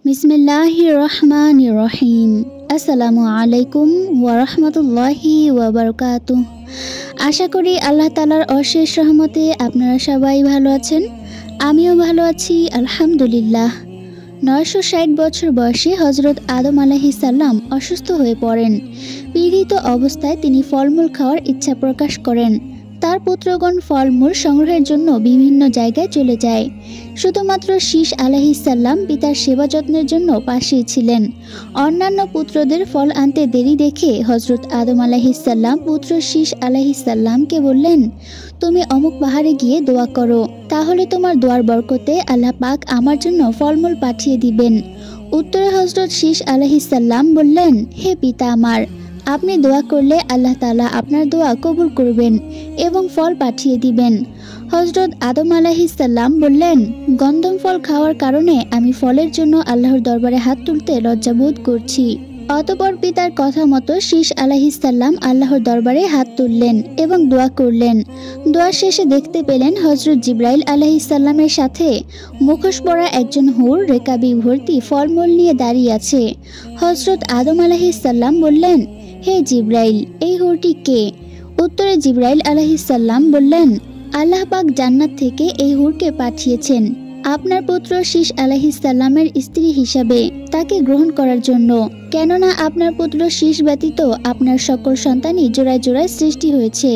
বিসমিল্লাহির রহমানির রহিম। আসসালামু আলাইকুম ওয়া রাহমাতুল্লাহি ওয়া বারাকাতুহু। আশা করি আল্লাহ তাআলার অশেষ রহমতে আপনারা সবাই ভালো আছেন। আমিও ভালো আছি আলহামদুলিল্লাহ। 960 বছর বয়সে হযরত আদম আলাইহিস সালাম অসুস্থ হয়ে পড়েন। পীড়িত অবস্থায় তিনি ফলমূল খাওয়ার ইচ্ছা প্রকাশ করেন। তার পুত্রগণ ফলমূল সংগ্রহের জন্য বিভিন্ন জায়গায় চলে যায়। শুধুমাত্র শীস আলাইহিস সালাম পিতার সেবা যত্নের জন্য পাশেই ছিলেন। অন্যান্য পুত্রদের ফল আনতে দেরি দেখে হযরত আদম আলাইহিস সালাম পুত্র শীস আলাইহিস সালামকে বললেন, তুমি অমুক পাহাড়ে গিয়ে দোয়া করো, তাহলে তোমার দোয়ার বরকতে আল্লাহ পাক আমার জন্য ফলমূল পাঠিয়ে দিবেন। উত্তরে হযরত শীস আলাইহিস সালাম বললেন, হে পিতা আমার, আপনি দোয়া করলে আল্লাহ তাআলা আপনার দোয়া কবুল করবেন এবং ফল পাঠিয়ে দিবেন। হযরত আদম আলাইহিস সালাম বললেন, গন্ধম ফল খাওয়ার কারণে আমি ফলের জন্য আল্লাহর দরবারে হাত তুলতে লজ্জাবোধ করছি। অতঃপর পিতার কথা মতো শীস আলাইহিস সালাম আল্লাহর দরবারে হাত তুললেন এবং দোয়া করলেন। দোয়া শেষে দেখতে পেলেন হযরত জিবরাইল আলাইহিস সালামের সাথে মুখোশ পরা একজন হুর রেকাবি ভর্তি ফলমূল নিয়ে দাঁড়িয়ে আছে। হযরত আদম আলাইহিস সালাম বললেন, হে জিবরাইল, এই হুরটি কে? উত্তরে জিবরাইল আলাইহিস সালাম বললেন, আল্লাহ পাক জান্নাত থেকে এই হুরকে পাঠিয়েছেন আপনার পুত্র শীস আলাইহিস সালামের স্ত্রী হিসাবে তাকে গ্রহণ করার জন্য, কেননা আপনার পুত্র শীস ব্যতীত আপনার সকল সন্তানই জোড়ায় জোড়ায় সৃষ্টি হয়েছে।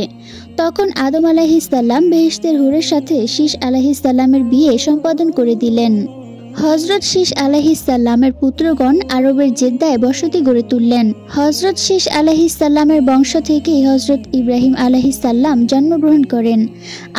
তখন আদম আলাইহিস সালাম বেহেশতের হুরের সাথে শীস আলাইহিস সালামের বিয়ে সম্পাদন করে দিলেন। হযরত শীস আলাইহিস সালামের পুত্রগণ আরবের জেদ্দায় বসতি গড়ে তুললেন। হযরত শীস আলাইহিস সালামের বংশ থেকেই হযরত ইব্রাহিম আলাইহিস সালাম জন্মগ্রহণ করেন।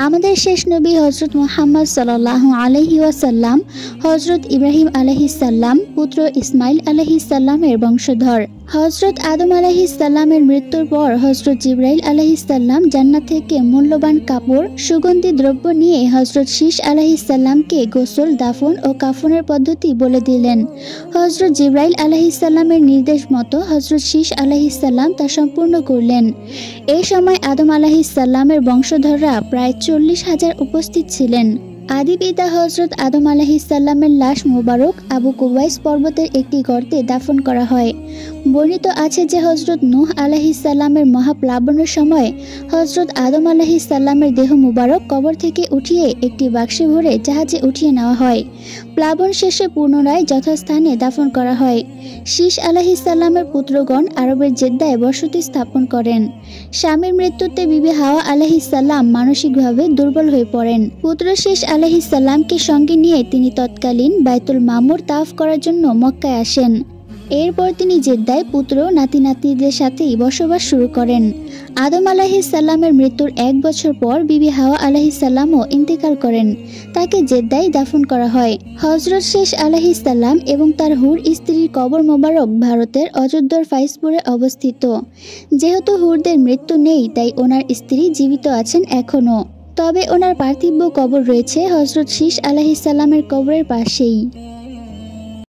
আমাদের শেষ নবী হযরত মুহাম্মদ সাল্লাল্লাহু আলাইহি ওয়াসাল্লাম হযরত ইব্রাহিম আলাইহিস সালাম পুত্র ইসমাইল আলাইহিস সালামের বংশধর। হযরত আদম আলাইহিস সালামের মৃত্যুর পর হযরত জিবরাইল আলাইহিস সালাম জান্নাত থেকে মূল্যবান কাপড়, সুগন্ধি দ্রব্য নিয়ে হযরত শীস আলাইহিস সালামকে গোসল, দাফন ও কাফনের পদ্ধতি বলে দিলেন। হযরত জিবরাইল আলাইহিস সালামের নির্দেশ মতো হযরত শীস আলাইহিস সালাম তা সম্পূর্ণ করলেন। এই সময় আদম আলাইহিস সালামের বংশধররা প্রায় 40,000 উপস্থিত ছিলেন। আদি পিতা হযরত আদম আলাইহিস সালামের লাশ মোবারক আবু কুবাইস পর্বতের একটি গর্তে দাফন করা হয়। বর্ণিত আছে যে হযরত নূহ আলাইহিস সালামের মহাপ্লাবনের সময় হযরত আদম আলাইহিস সালামের দেহ মোবারক কবর থেকে উঠিয়ে একটি বাক্সে ভরে জাহাজে উঠিয়ে নেওয়া হয়। প্লাবন শেষে পুনরায় যথাস্থানে দাফন করা হয়। শীস আলাইহিস সালামের পুত্রগণ আরবের জেদ্দায় বসতি স্থাপন করেন। স্বামীর মৃত্যুতে বিবি হাওয়া আলাইহিস সালাম মানসিকভাবে দুর্বল হয়ে পড়েন। পুত্র শীস আলাইহিস সালামকে সঙ্গে নিয়ে তিনি তৎকালীন বাইতুল মামুর তাওয়াফ করার জন্য মক্কায় আসেন। এরপর তিনি জেদ্দায় পুত্র নাতি নাতনিদের সাথেই বসবাস শুরু করেন। আদম আলাইহিস সালামের মৃত্যুর 1 বছর পর বিবি হাওয়া আলাইহিস সালামও ইন্তেকাল করেন। তাকে জেদ্দায় দাফন করা হয়। হযরত শীস আলাইহিস সালাম এবং তার হুর স্ত্রীর কবর মোবারক ভারতের অযোধ্যার ফাইজপুরে অবস্থিত। যেহেতু হুরদের মৃত্যু নেই, তাই ওনার স্ত্রী জীবিত আছেন এখনও। তবে ওনার পার্থিব কবর রয়েছে হযরত শীস আলাইহিস সালামের কবরের পাশেই।